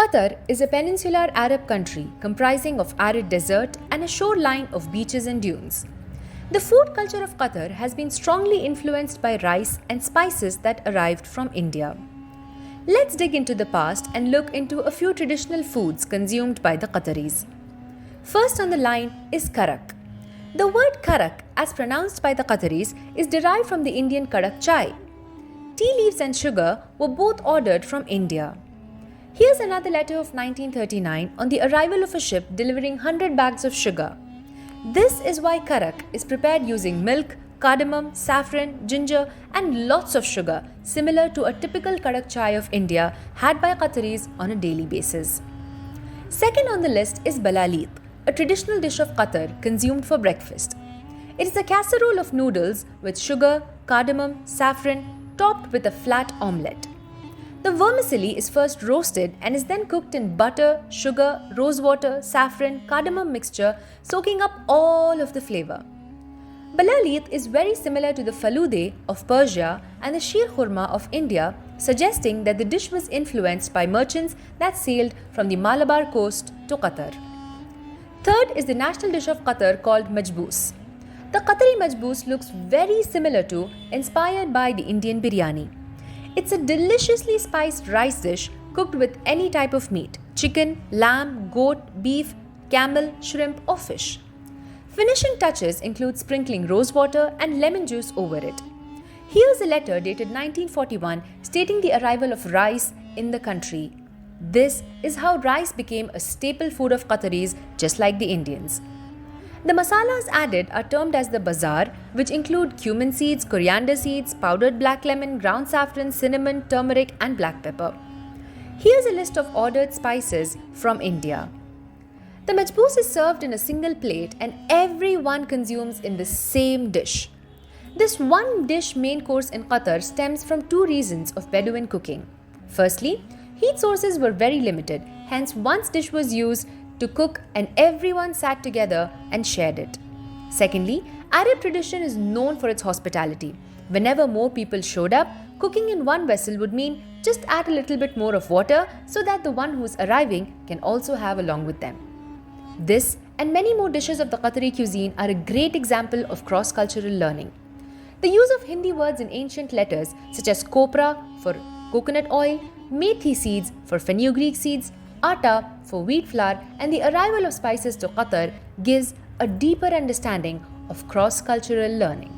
Qatar is a peninsular Arab country comprising of arid desert and a shoreline of beaches and dunes. The food culture of Qatar has been strongly influenced by rice and spices that arrived from India. Let's dig into the past and look into a few traditional foods consumed by the Qataris. First on the line is karak. The word karak, as pronounced by the Qataris, is derived from the Indian karak chai. Tea leaves and sugar were both ordered from India. Here's another letter of 1939 on the arrival of a ship delivering 100 bags of sugar. This is why karak is prepared using milk, cardamom, saffron, ginger and lots of sugar, similar to a typical karak chai of India had by Qataris on a daily basis. Second on the list is balalit, a traditional dish of Qatar consumed for breakfast. It is a casserole of noodles with sugar, cardamom, saffron, topped with a flat omelette. The vermicelli is first roasted and is then cooked in butter, sugar, rosewater, saffron, cardamom mixture, soaking up all of the flavor. Balalit is very similar to the falude of Persia and the sheer khurma of India, suggesting that the dish was influenced by merchants that sailed from the Malabar coast to Qatar. Third is the national dish of Qatar called majboos. The Qatari majboos looks very similar to, inspired by the Indian biryani. It's a deliciously spiced rice dish cooked with any type of meat: chicken, lamb, goat, beef, camel, shrimp or fish. Finishing touches include sprinkling rosewater and lemon juice over it. Here's a letter dated 1941 stating the arrival of rice in the country. This is how rice became a staple food of Qataris, just like the Indians. The masalas added are termed as the bazaar, which include cumin seeds, coriander seeds, powdered black lemon, ground saffron, cinnamon, turmeric and black pepper. Here's a list of ordered spices from India. The majboos is served in a single plate and everyone consumes in the same dish. This one dish main course in Qatar stems from two reasons of Bedouin cooking. Firstly, heat sources were very limited, hence one dish was used to cook and everyone sat together and shared it. Secondly, Arab tradition is known for its hospitality. Whenever more people showed up, cooking in one vessel would mean just add a little bit more of water so that the one who's arriving can also have along with them. This and many more dishes of the Qatari cuisine are a great example of cross-cultural learning. The use of Hindi words in ancient letters such as kopra for coconut oil, methi seeds for fenugreek seeds, atta for wheat flour, and the arrival of spices to Qatar gives a deeper understanding of cross-cultural learning.